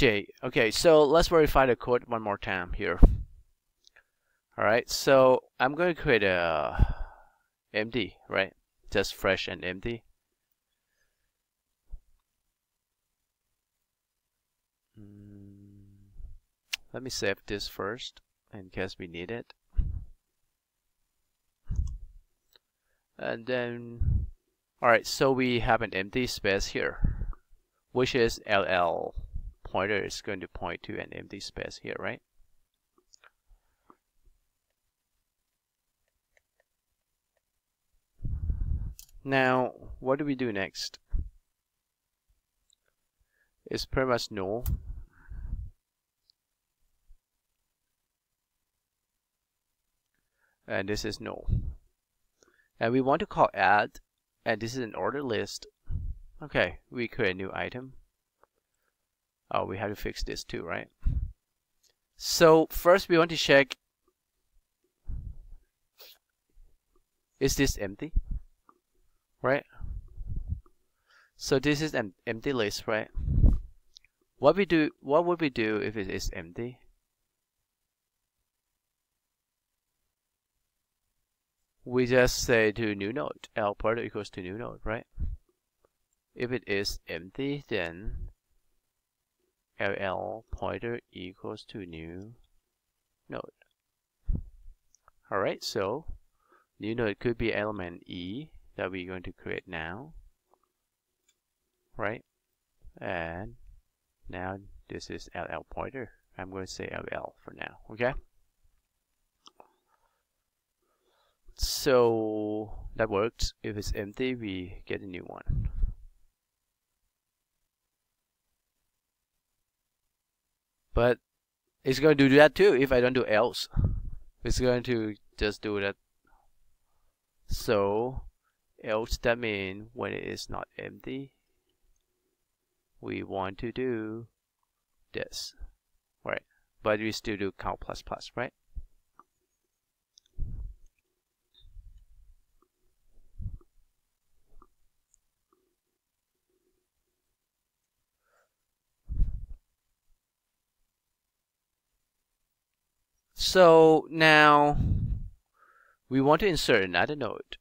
J. Okay, so let's verify the code one more time here. Alright, so I'm going to create a empty, right? Just fresh and empty. Let me save this first in case we need it. And then, alright, so we have an empty space here, which is LL pointer is going to point to an empty space here, right? Now, what do we do next? It's pretty much null. And this is null. And we want to call add, and this is an order list. Okay, we create a new item. Oh, we have to fix this too, right? So first we want to check, is this empty? Right? So this is an empty list, right? What would we do if it is empty? We just say to new node, L pointer equals to new node, right? If it is empty, then LL pointer equals to new node. Alright, so new node could be element E that we're going to create now, right? And now this is LL pointer. I'm going to say LL for now, okay? So that works. If it's empty, we get a new one. But it's going to do that too if I don't do else. It's going to just do that. So else, that means when it is not empty, we want to do this, right? But we still do count plus plus, right? So now we want to insert another node.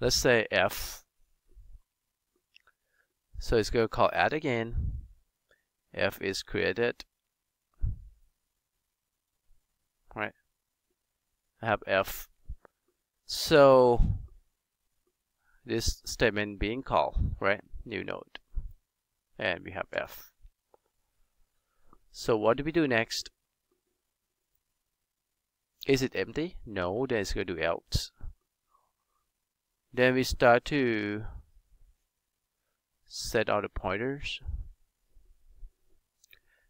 Let's say F. So it's going to call add again. F is created. Right. I have F. So this statement being called, right? New node. And we have F. So what do we do next? Is it empty? No, then it's going to do else. Then we start to set all the pointers.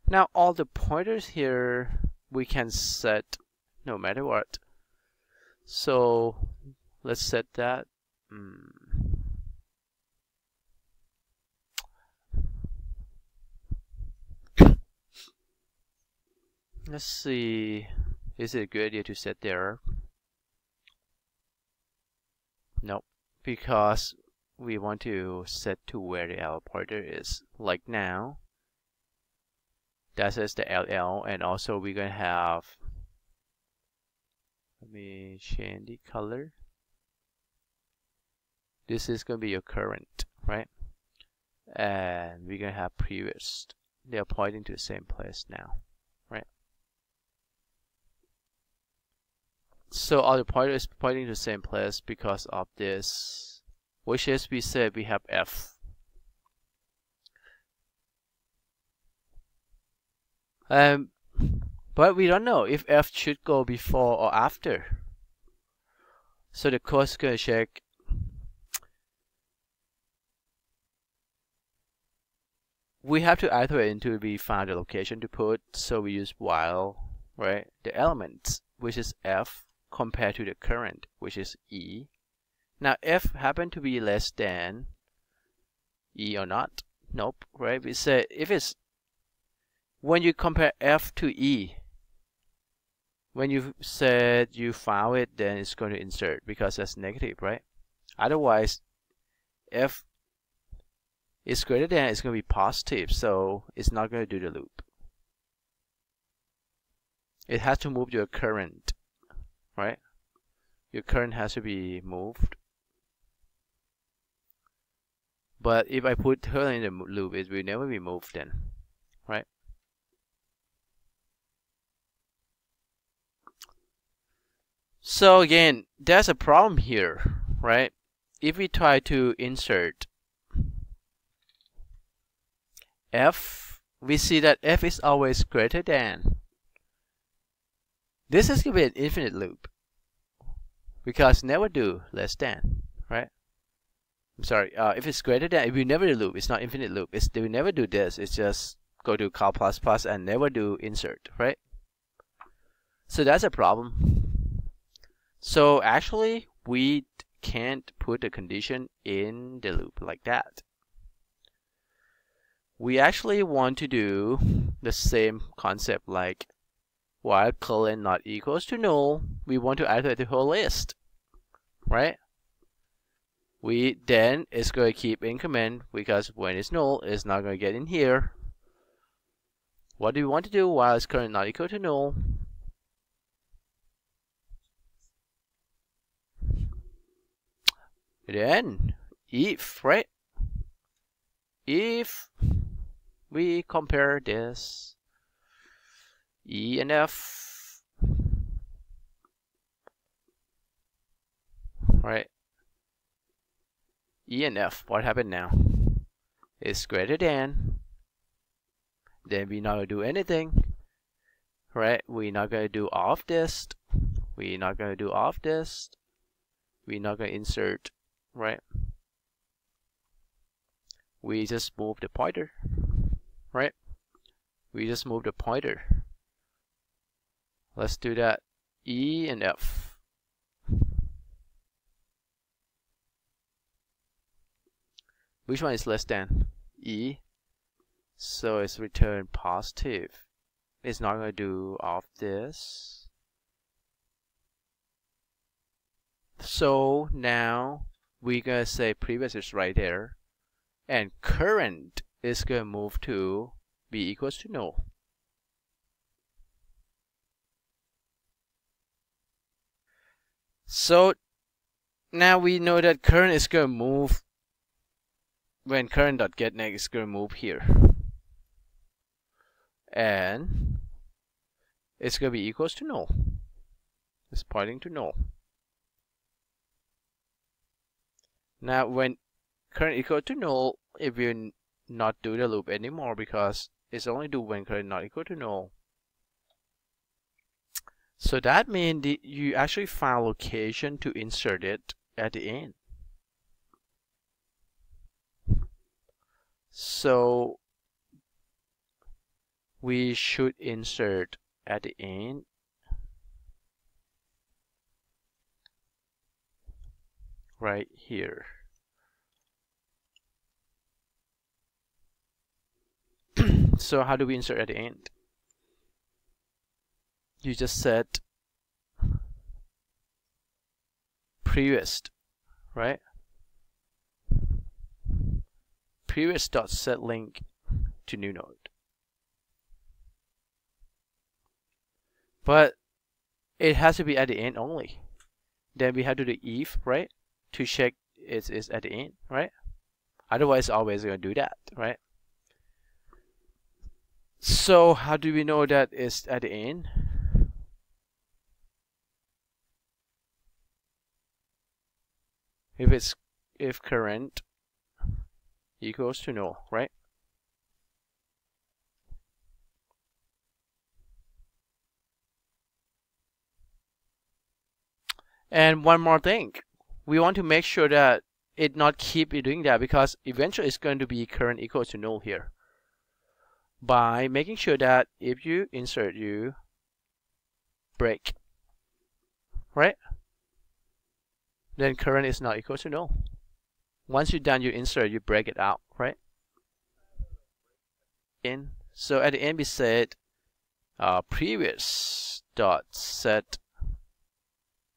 Now all the pointers here we can set no matter what. So let's set that. Let's see, is it a good idea to set there? Nope, because we want to set to where the L pointer is. Like now, that says the LL, and also we're going to have, let me change the color. This is going to be your current, right? And we're going to have previous. They are pointing to the same place now, right? So all the pointers is pointing to the same place because of this, which is we said we have F. But we don't know if F should go before or after. So the code is going to check we have to iterate until we find the location to put, so we use while, right? The elements, which is F, compared to the current, which is E. Now F happen to be less than E or not? Nope, right? We say if it's, when you compare F to E, when you said you found it, then it's going to insert because that's negative, right? Otherwise, F is greater than, it's going to be positive, so it's not going to do the loop. It has to move your current, right? Your current has to be moved. But if I put her in the loop, it will never be moved then, right? So again, there's a problem here, right? If we try to insert f, we see that f is always greater than. This is going to be an infinite loop, because never do less than, right? I'm sorry, if it's greater than, it will never do loop. It's not infinite loop. It will never do this. It's just go to cal plus plus and never do insert, right? So that's a problem. So actually, we can't put a condition in the loop like that. We actually want to do the same concept like while colon not equals to null, we want to iterate the whole list, right? We then is going to keep increment, because when it's null, it's not going to get in here. What do we want to do while it's current not equal to null? Then if, right? If we compare this E and F, right? E and F, what happened now? It's greater than. Then we're not going to do anything, right? We're not going to do all of this. We're not going to do all of this. We're not going to insert, right? We just move the pointer, right? We just move the pointer. Let's do that. E and F. Which one is less than? E. So it's return positive. It's not going to do all of this. So now we're going to say previous is right there. And current is going to move to be equals to null. So now we know that current is going to move when current.getNext is going to move here. And it's going to be equals to null. It's pointing to null. Now when current equal to null, it will not do the loop anymore, because it's only do when current not equal to null. So that means you actually find a location to insert it at the end. So we should insert at the end right here. So how do we insert at the end? You just set previous, right? Previous dot set link to new node. But it has to be at the end only. Then we have to do if, right? To check it is at the end, right? Otherwise, always going to do that, right? So how do we know that it's at the end? If current equals to null, right? And one more thing, we want to make sure that it not keep doing that, because eventually it's going to be current equals to null here. By making sure that if you insert, you break, right? Then current is not equal to null. Once you're done, you insert, you break it out, right? So at the end we said previous dot set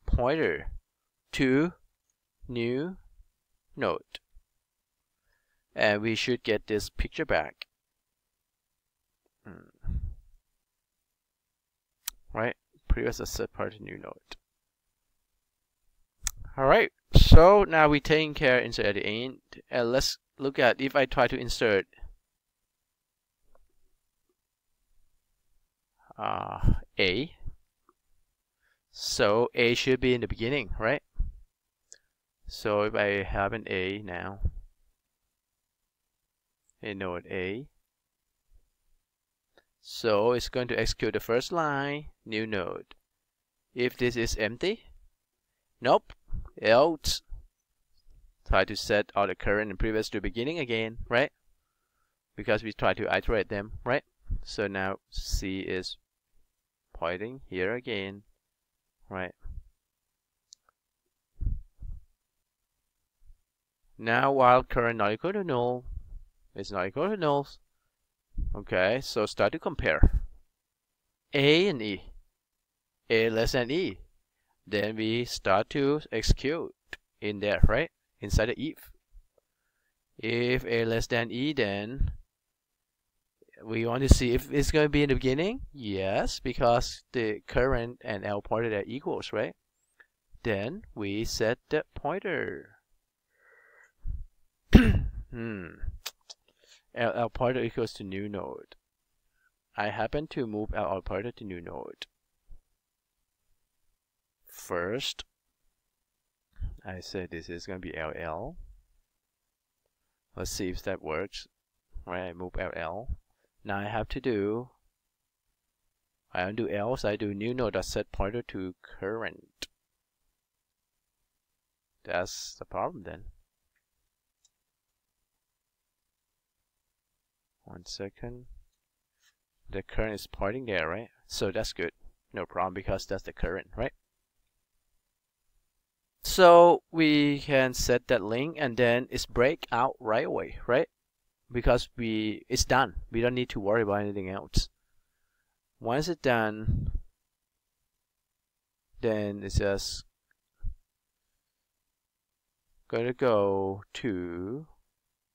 pointer to new node. and we should get this picture back. Right? Previous assert part new node. Alright, so now we're taking care insert at the end, and let's look at if I try to insert A. So A should be in the beginning, right? So if I have an A now, in node A, so it's going to execute the first line, new node. If this is empty, nope, else try to set all the current and previous to beginning again, right? Because we try to iterate them, right? So now C is pointing here again, right? Now while current not equal to null, it's not equal to null. Okay, so start to compare A and E. A less than E. Then we start to execute in there, right? Inside the if. If A less than E, then we want to see if it's going to be in the beginning. Yes, because the current and L pointer are equals, right? Then we set the pointer. L pointer equals to new node. I happen to move L pointer to new node. First, I said this is going to be LL. Let's see if that works. Right, I move LL. Now I have to do, I undo else, I do new node set pointer to current. That's the problem then. 1 second. The current is pointing there, right? So that's good. No problem because that's the current, right? So we can set that link and then it's break out right away, right? Because it's done. We don't need to worry about anything else. Once it's done, then it's just going to go to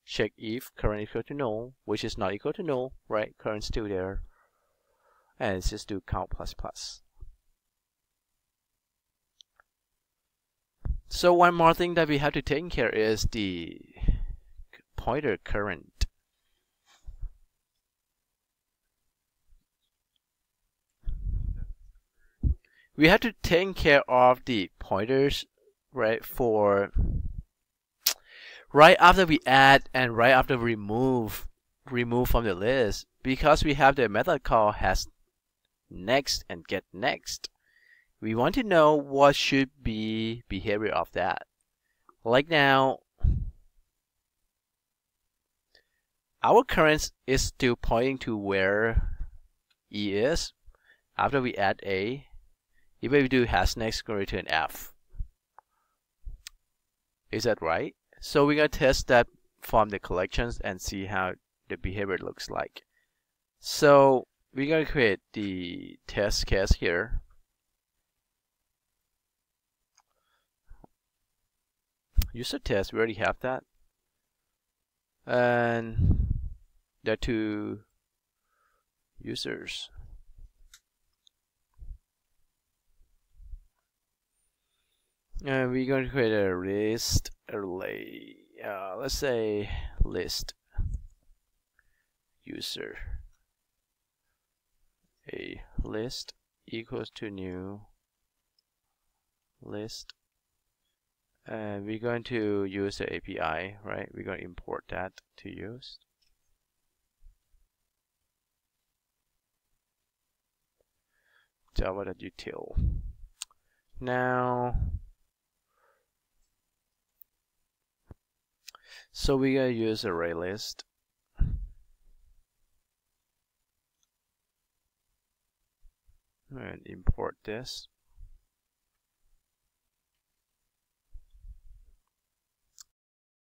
check if current equal to null, which is not equal to null, right? Current still there. And it's just do count plus plus. So one more thing that we have to take care is the pointer current. We have to take care of the pointers, right? For right after we add and right after we remove from the list, because we have the method called has next and get next. We want to know what should be behavior of that. Like now, our current is still pointing to where E is. After we add A, if we do has next, go return F. Is that right? So we're going to test that from the collections and see how the behavior looks like. So we're going to create the test case here. User test, we already have that. And there are 2 users. And we're going to create a list array. Let's say list user. A list equals to new list. And we're going to use the API, right? We're going to import that to use. Java.util. Now, so we're going to use array list. And import this.